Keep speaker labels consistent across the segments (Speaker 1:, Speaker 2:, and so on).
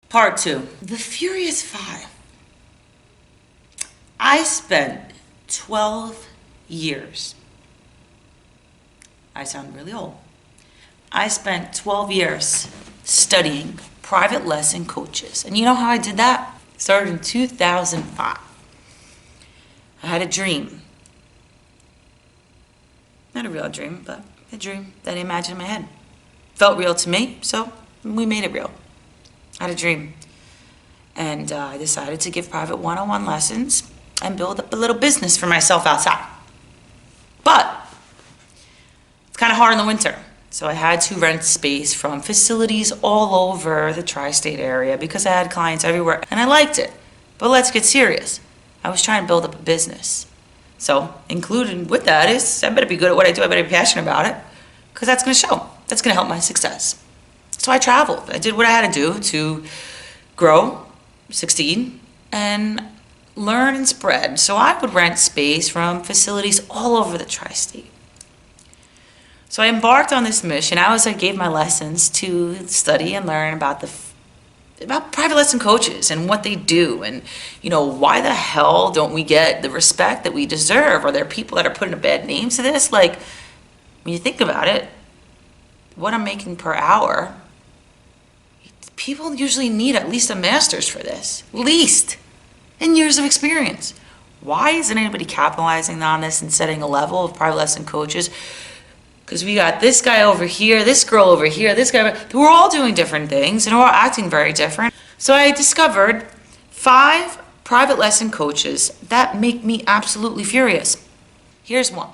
Speaker 1: Part 2. The Furious 5. I spent 12 years. I sound really old. I spent 12 years studying private lesson coaches. And you know how I did that? Started in 2005. I had a dream. Not a real dream, but a dream that I imagined in my head. Felt real to me, so we made it real. I had a dream. And I decided to give private one-on-one lessons and build up a little business for myself outside. But it's kind of hard in the winter. So I had to rent space from facilities all over the tri-state area because I had clients everywhere and I liked it. But let's get serious. I was trying to build up a business. So included with that is I better be good at what I do. I better be passionate about it because that's going to show. That's going to help my success. So I traveled. I did what I had to do to grow, succeed, and learn and spread. So I would rent space from facilities all over the tri-state. So I embarked on this mission. I gave my lessons to study and learn about private lesson coaches and what they do, and why the hell don't we get the respect that we deserve? Are there people that are putting a bad name to this? Like, when you think about it, what I'm making per hour, people usually need at least a master's for this, least, and years of experience. Why isn't anybody capitalizing on this and setting a level of private lesson coaches? Because we got this guy over here, this girl over here, this guy, we're all doing different things and we're all acting very different. So I discovered 5 private lesson coaches that make me absolutely furious. Here's one.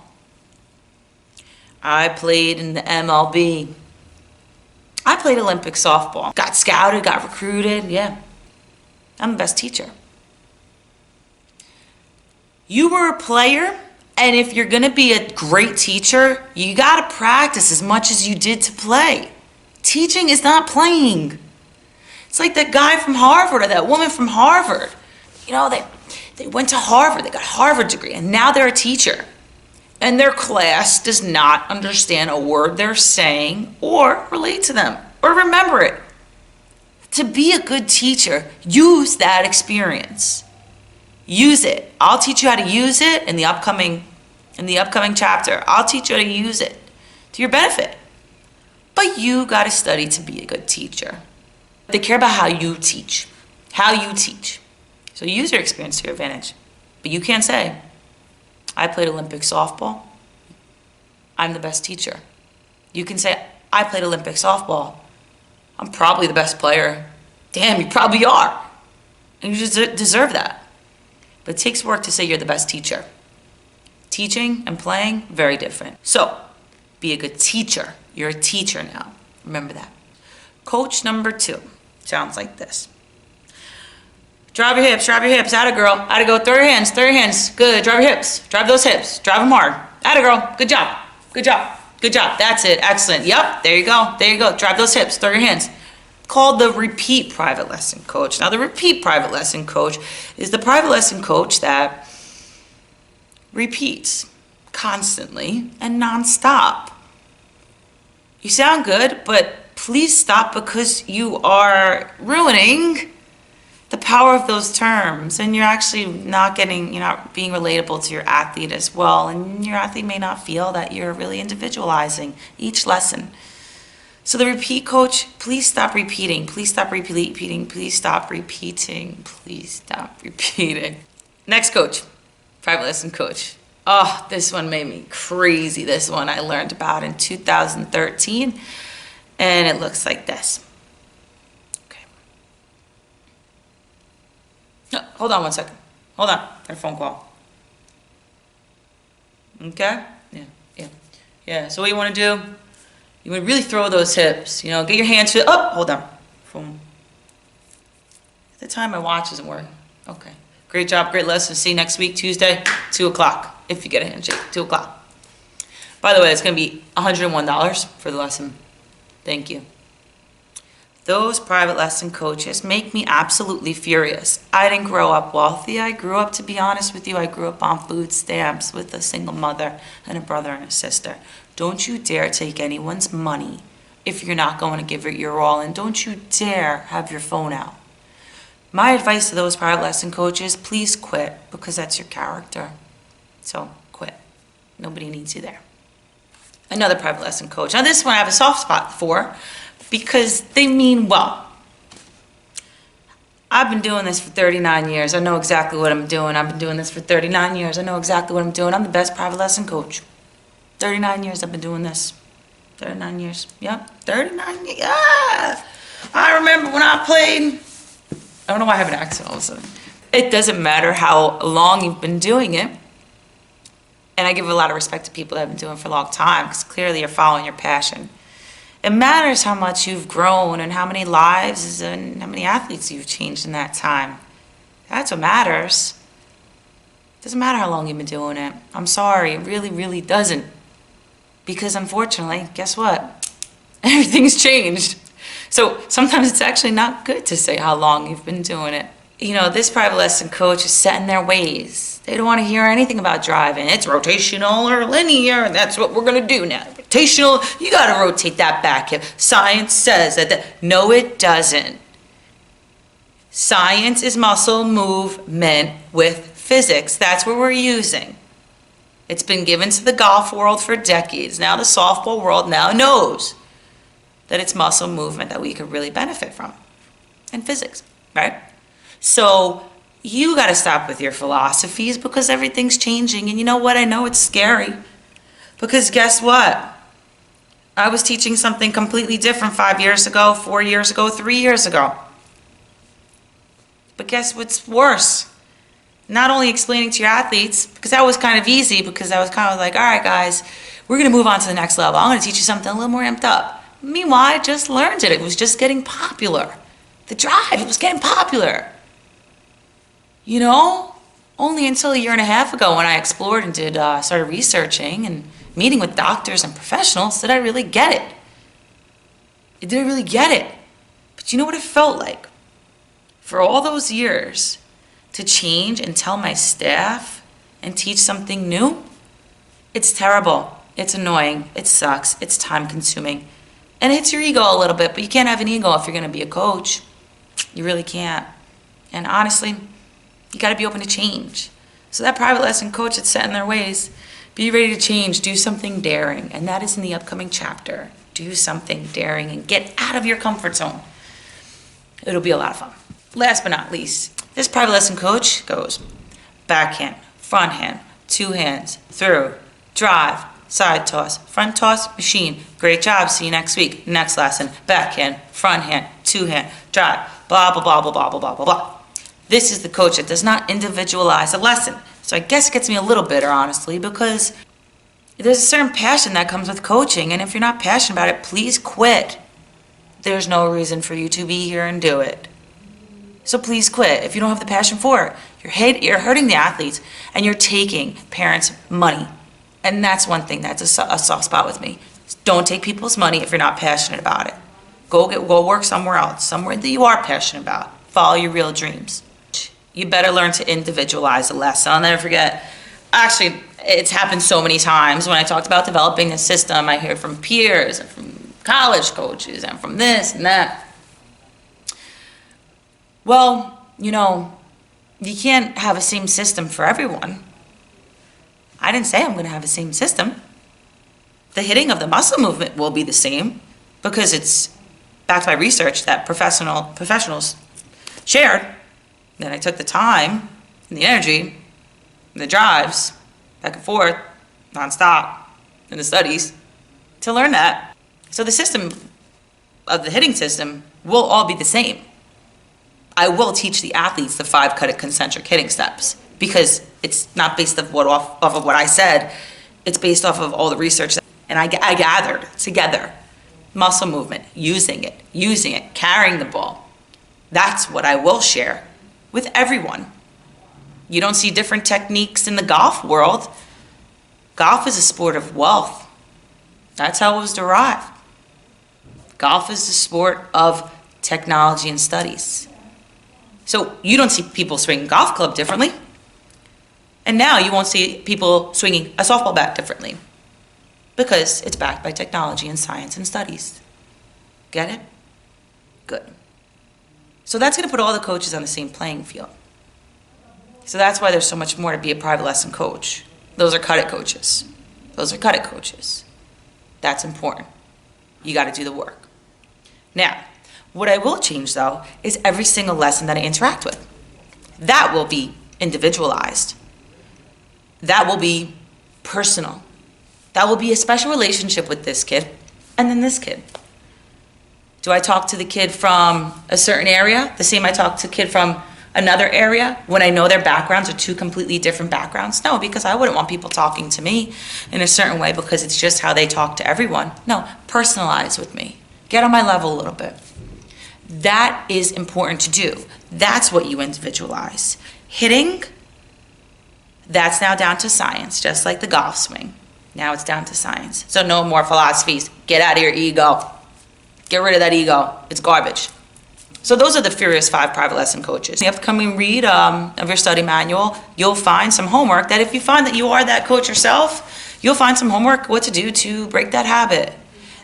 Speaker 1: I played in the MLB. I played Olympic softball. Got scouted, got recruited, yeah. I'm the best teacher. You were a player, and if you're gonna be a great teacher, you gotta practice as much as you did to play. Teaching is not playing. It's like that guy from Harvard or that woman from Harvard. They went to Harvard, they got a Harvard degree, and now they're a teacher. And their class does not understand a word they're saying or relate to them or remember it. To be a good teacher, use that experience. Use it. I'll teach you how to use it in the upcoming chapter. I'll teach you how to use it to your benefit. But you got to study to be a good teacher. They care about how you teach. So use your experience to your advantage. But you can't say, I played Olympic softball. I'm the best teacher. You can say, I played Olympic softball. I'm probably the best player. Damn, you probably are. And you just deserve that. But it takes work to say you're the best teacher. Teaching and playing, very different. So, be a good teacher. You're a teacher now. Remember that. Coach number 2 sounds like this. Drive your hips, atta girl, atta go, throw your hands, good, drive your hips, drive those hips, drive them hard, atta girl, good job, that's it, excellent, yep, there you go, drive those hips, throw your hands. Called the repeat private lesson coach. Now the repeat private lesson coach is the private lesson coach that repeats constantly and nonstop. You sound good, but please stop because you are ruining the power of those terms, and you're actually you're not being relatable to your athlete as well, and your athlete may not feel that you're really individualizing each lesson. So the repeat coach, please stop repeating, please stop repeating, please stop repeating, please stop repeating. Next coach, private lesson coach. Oh, this one made me crazy. This one I learned about in 2013, and it looks like this. Hold on one second. Hold on. Got a phone call. Okay? Yeah. So what you want to do, you want to really throw those hips. Get your hands to hold on. Boom. At the time my watch isn't working. Okay. Great job, great lesson. See you next week, Tuesday, 2 o'clock. If you get a handshake, 2 o'clock. By the way, it's going to be $101 for the lesson. Thank you. Those private lesson coaches make me absolutely furious. I didn't grow up wealthy. I grew up, to be honest with you, I grew up on food stamps with a single mother and a brother and a sister. Don't you dare take anyone's money if you're not going to give it your all, and don't you dare have your phone out. My advice to those private lesson coaches, please quit, because that's your character. So quit. Nobody needs you there. Another private lesson coach. Now this one I have a soft spot for because they mean well. I've been doing this for 39 years. I know exactly what I'm doing. I've been doing this for 39 years. I know exactly what I'm doing. I'm the best private lesson coach. 39 years I've been doing this. 39 years. Yep. 39 years. Yeah. I remember when I played. I don't know why I have an accent all of a sudden. It doesn't matter how long you've been doing it. And I give a lot of respect to people that have been doing it for a long time, because clearly you're following your passion. It matters how much you've grown and how many lives and how many athletes you've changed in that time. That's what matters. It doesn't matter how long you've been doing it. I'm sorry, it really, really doesn't. Because unfortunately, guess what? Everything's changed. So sometimes it's actually not good to say how long you've been doing it. You know, this private lesson coach is set in their ways. They don't want to hear anything about driving. It's rotational or linear, and that's what we're going to do now. Rotational, you got to rotate that back hip. Science says that. No, it doesn't. Science is muscle movement with physics. That's what we're using. It's been given to the golf world for decades. Now the softball world now knows that it's muscle movement that we could really benefit from. And physics, right? So you got to stop with your philosophies, because everything's changing. And you know what? I know it's scary. Because guess what? I was teaching something completely different 5 years ago, 4 years ago, 3 years ago. But guess what's worse? Not only explaining to your athletes, because that was kind of easy, because I was kind of like, all right, guys, we're going to move on to the next level. I'm going to teach you something a little more amped up. Meanwhile, I just learned it. It was just getting popular. The drive, it was getting popular. You know, only until a year and a half ago when I explored and started researching and meeting with doctors and professionals did I really get it. Did I really get it? But you know what it felt like? For all those years to change and tell my staff and teach something new, it's terrible. It's annoying. It sucks. It's time consuming. And it hits your ego a little bit, but you can't have an ego if you're going to be a coach. You really can't. And honestly, you got to be open to change. So that private lesson coach that's set in their ways, be ready to change, do something daring. And that is in the upcoming chapter. Do something daring and get out of your comfort zone. It'll be a lot of fun. Last but not least, this private lesson coach goes backhand, front hand, two hands, through, drive, side toss, front toss, machine. Great job. See you next week. Next lesson. Backhand, front hand, two hand, drive, blah, blah, blah, blah, blah, blah, blah, blah, blah. This is the coach that does not individualize a lesson. So I guess it gets me a little bitter, honestly, because there's a certain passion that comes with coaching, and if you're not passionate about it, please quit. There's no reason for you to be here and do it. So please quit if you don't have the passion for it. You're hurting the athletes, and you're taking parents' money. And that's one thing that's a soft spot with me. Don't take people's money if you're not passionate about it. Go work somewhere else, somewhere that you are passionate about. Follow your real dreams. You better learn to individualize a lesson. I'll never forget. Actually, it's happened so many times when I talked about developing a system. I hear from peers and from college coaches and from this and that. Well, you know, you can't have a same system for everyone. I didn't say I'm going to have the same system. The hitting of the muscle movement will be the same because it's backed by research that professionals shared. Then I took the time and the energy and the drives back and forth, nonstop, in the studies to learn that. So the system of the hitting system will all be the same. I will teach the athletes the 5 CUDIT concentric hitting steps because it's not based off of what I said. It's based off of all the research and I gathered together. Muscle movement, using it, carrying the ball. That's what I will share with everyone. You don't see different techniques in the golf world. Golf is a sport of wealth. That's how it was derived. Golf is the sport of technology and studies. So you don't see people swinging a golf club differently. And now you won't see people swinging a softball bat differently because it's backed by technology and science and studies. Get it? Good. So that's going to put all the coaches on the same playing field. So that's why there's so much more to be a private lesson coach. Those are CUDIT coaches. Those are CUDIT coaches. That's important. You got to do the work. Now, what I will change though is every single lesson that I interact with. That will be individualized. That will be personal. That will be a special relationship with this kid and then this kid. Do I talk to the kid from a certain area the same I talk to a kid from another area when I know their backgrounds are two completely different backgrounds? No, because I wouldn't want people talking to me in a certain way because it's just how they talk to everyone. No, personalize with me. Get on my level a little bit. That is important to do. That's what you individualize. Hitting, that's now down to science, just like the golf swing. Now it's down to science. So no more philosophies. Get out of your ego. Get rid of that ego. It's garbage. So those are the Furious 5 private lesson coaches. In the upcoming read of your study manual, you'll find some homework that if you find that you are that coach yourself, you'll find some homework what to do to break that habit.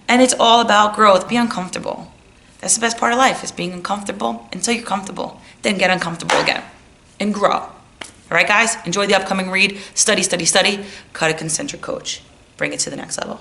Speaker 1: And it's all about growth. Be uncomfortable. That's the best part of life, is being uncomfortable until you're comfortable. Then get uncomfortable again and grow. All right, guys? Enjoy the upcoming read. Study, study, study. CUDIT Concentric Coach. Bring it to the next level.